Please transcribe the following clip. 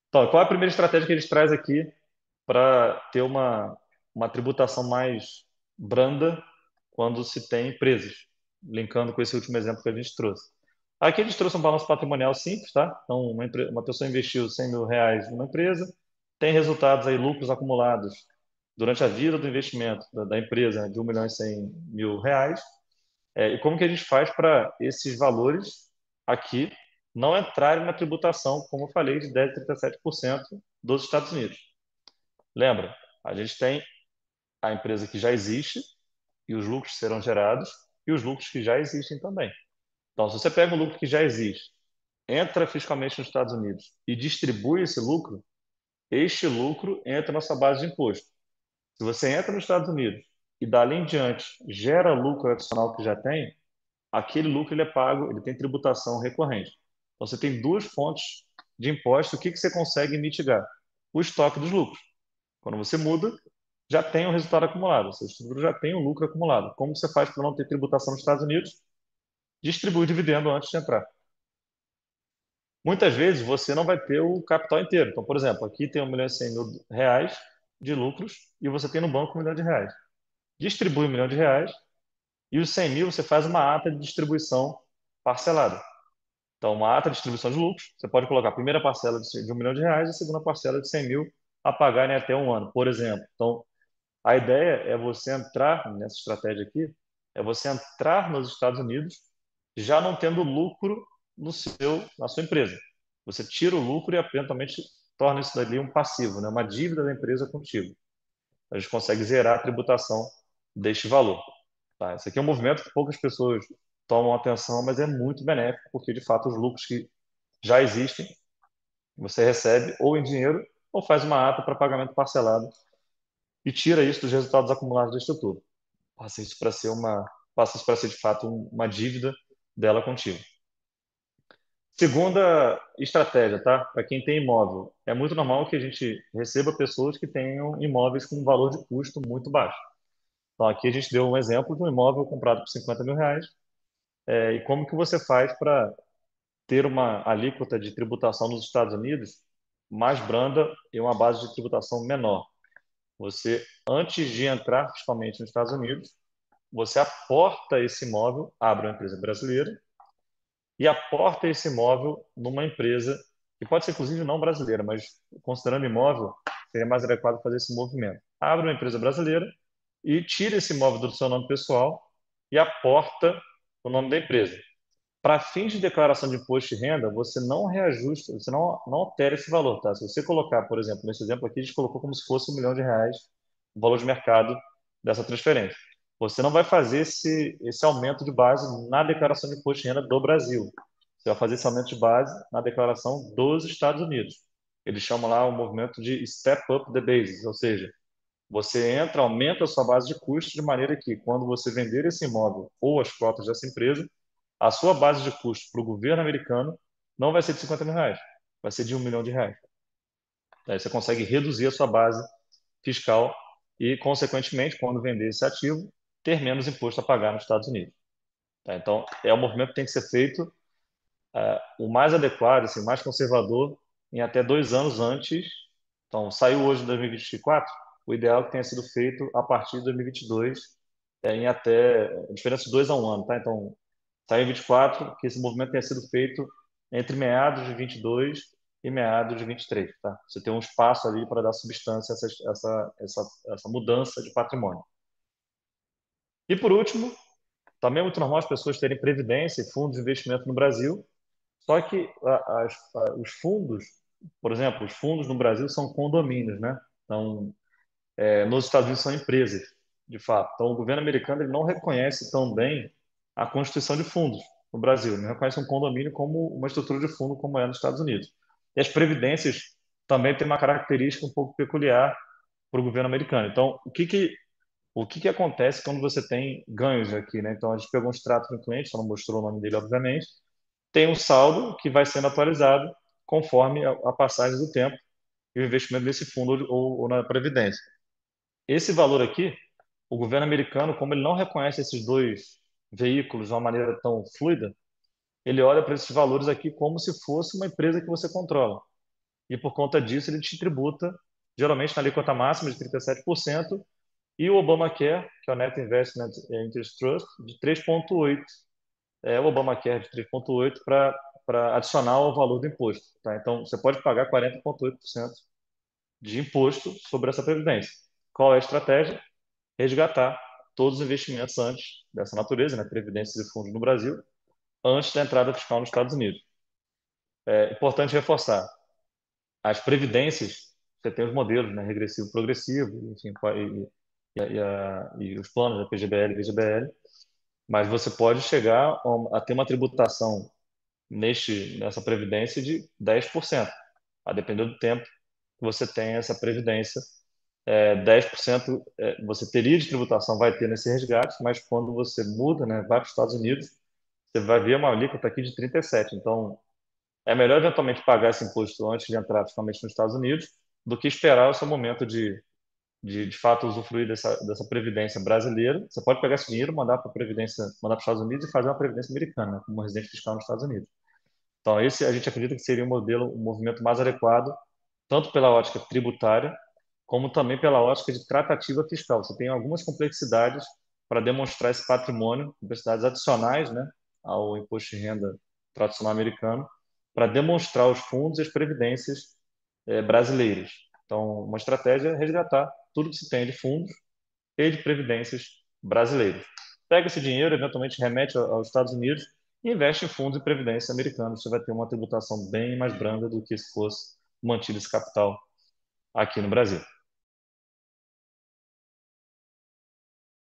Então, qual é a primeira estratégia que eles traz aqui para ter uma tributação mais branda quando se tem empresas, linkando com esse último exemplo que a gente trouxe. Aqui a gente trouxe um balanço patrimonial simples, tá? Então, uma pessoa investiu R$ 100.000 numa empresa, tem resultados aí, lucros acumulados durante a vida do investimento da empresa, né, de R$ 1.100.000. E como que a gente faz para esses valores aqui não entrarem na tributação, como eu falei, de 10 a 37% dos Estados Unidos? Lembra, a gente tem a empresa que já existe e os lucros serão gerados e os lucros que já existem também. Então, se você pega um lucro que já existe, entra fiscalmente nos Estados Unidos e distribui esse lucro, este lucro entra na sua base de imposto. Se você entra nos Estados Unidos e dali em diante gera lucro adicional que já tem, aquele lucro ele é pago, ele tem tributação recorrente. Então, você tem duas fontes de imposto. O que que você consegue mitigar? O estoque dos lucros. Quando você muda, já tem o resultado acumulado, seu estrutura já tem o lucro acumulado. Como você faz para não ter tributação nos Estados Unidos? Distribui o dividendo antes de entrar. Muitas vezes você não vai ter o capital inteiro. Então, por exemplo, aqui tem R$ 1.100.000 de lucros e você tem no banco R$ 1.000.000. Distribui R$ 1.000.000 e os 100 mil você faz uma ata de distribuição parcelada. Então, uma ata de distribuição de lucros, você pode colocar a primeira parcela de R$ 1.000.000 e a segunda parcela de 100 mil a pagar em até um ano, por exemplo. Então, a ideia é você entrar nessa estratégia aqui, é você entrar nos Estados Unidos já não tendo lucro na sua empresa. Você tira o lucro e eventualmente torna isso dali um passivo, né? Uma dívida da empresa contigo. A gente consegue zerar a tributação deste valor. Tá? Esse aqui é um movimento que poucas pessoas tomam atenção, mas é muito benéfico, porque de fato os lucros que já existem, você recebe ou em dinheiro ou faz uma ata para pagamento parcelado e tira isso dos resultados acumulados da estrutura. Passa isso para ser passa isso para ser de fato uma dívida dela contigo. Segunda estratégia, tá? Para quem tem imóvel, é muito normal que a gente receba pessoas que tenham imóveis com um valor de custo muito baixo. Então aqui a gente deu um exemplo de um imóvel comprado por R$ 50.000, e como que você faz para ter uma alíquota de tributação nos Estados Unidos mais branda e uma base de tributação menor. Você, antes de entrar fiscalmente nos Estados Unidos, você aporta esse imóvel, abre uma empresa brasileira e aporta esse imóvel numa empresa que pode ser inclusive não brasileira, mas considerando imóvel, seria mais adequado fazer esse movimento. Abre uma empresa brasileira e tira esse imóvel do seu nome pessoal e aporta o nome da empresa. Para fins de declaração de imposto de renda, você não reajusta, você não altera esse valor, tá? Se você colocar, por exemplo, nesse exemplo aqui, a gente colocou como se fosse R$ 1.000.000 o valor de mercado dessa transferência. Você não vai fazer esse aumento de base na declaração de imposto de renda do Brasil. Você vai fazer esse aumento de base na declaração dos Estados Unidos. Eles chamam lá o movimento de step up the basis, ou seja, você entra, aumenta a sua base de custos de maneira que, quando você vender esse imóvel ou as cotas dessa empresa, a sua base de custos para o governo americano não vai ser de R$ 50.000, vai ser de R$ 1.000.000. Aí você consegue reduzir a sua base fiscal e, consequentemente, quando vender esse ativo, ter menos imposto a pagar nos Estados Unidos. Tá? Então, é um movimento que tem que ser feito o mais adequado, assim, mais conservador, em até 2 anos antes. Então, saiu hoje em 2024, o ideal é que tenha sido feito a partir de 2022, em até a diferença de 2 a 1 ano, tá? Então, saiu em 24, que esse movimento tenha sido feito entre meados de 22 e meados de 23, tá? Você tem um espaço ali para dar substância a essa mudança de patrimônio. E por último, também é muito normal as pessoas terem previdência e fundos de investimento no Brasil, só que os fundos, por exemplo, os fundos no Brasil são condomínios, né? Então, nos Estados Unidos são empresas, de fato. Então, o governo americano ele não reconhece tão bem a constituição de fundos no Brasil. Ele não reconhece um condomínio como uma estrutura de fundo como é nos Estados Unidos. E as previdências também têm uma característica um pouco peculiar para o governo americano. Então, o que que acontece quando você tem ganhos aqui, né? Então, a gente pegou um extrato do cliente, só não mostrou o nome dele, obviamente, tem um saldo que vai sendo atualizado conforme a passagem do tempo e o investimento nesse fundo ou na previdência. Esse valor aqui, o governo americano, como ele não reconhece esses dois veículos de uma maneira tão fluida, ele olha para esses valores aqui como se fosse uma empresa que você controla. e por conta disso ele te tributa, geralmente na alíquota máxima de 37%, e o Obamacare, que é o Net Investment Interest Trust, de 3,8%. O Obamacare de 3,8% para adicionar ao valor do imposto. Tá? Então, você pode pagar 40,8% de imposto sobre essa previdência. Qual é a estratégia? Resgatar todos os investimentos antes dessa natureza, né, previdências e fundos no Brasil, antes da entrada fiscal nos Estados Unidos. É importante reforçar, as previdências, você tem os modelos, né, regressivo, progressivo, enfim, e os planos da PGBL e VGBL, mas você pode chegar a ter uma tributação nessa previdência de 10%, a depender do tempo que você tem essa previdência. 10% você teria de tributação, vai ter nesse resgate, mas quando você muda, né, vai para os Estados Unidos, você vai ver uma alíquota aqui de 37%. Então, é melhor eventualmente pagar esse imposto antes de entrar fiscalmente nos Estados Unidos do que esperar o seu momento de fato usufruir dessa previdência brasileira. Você pode pegar esse dinheiro, mandar para a previdência, mandar para os Estados Unidos e fazer uma previdência americana, né, como residente fiscal nos Estados Unidos. Então, esse a gente acredita que seria um modelo, um movimento mais adequado, tanto pela ótica tributária, como também pela ótica de tratativa fiscal. Você tem algumas complexidades para demonstrar esse patrimônio, complexidades adicionais, né, ao imposto de renda tradicional americano, para demonstrar os fundos e as previdências brasileiras. Então, uma estratégia é resgatar tudo que se tem de fundos e de previdências brasileiros. Pega esse dinheiro, eventualmente remete aos Estados Unidos e investe em fundos de previdência americanos. Você vai ter uma tributação bem mais branda do que se fosse mantido esse capital aqui no Brasil.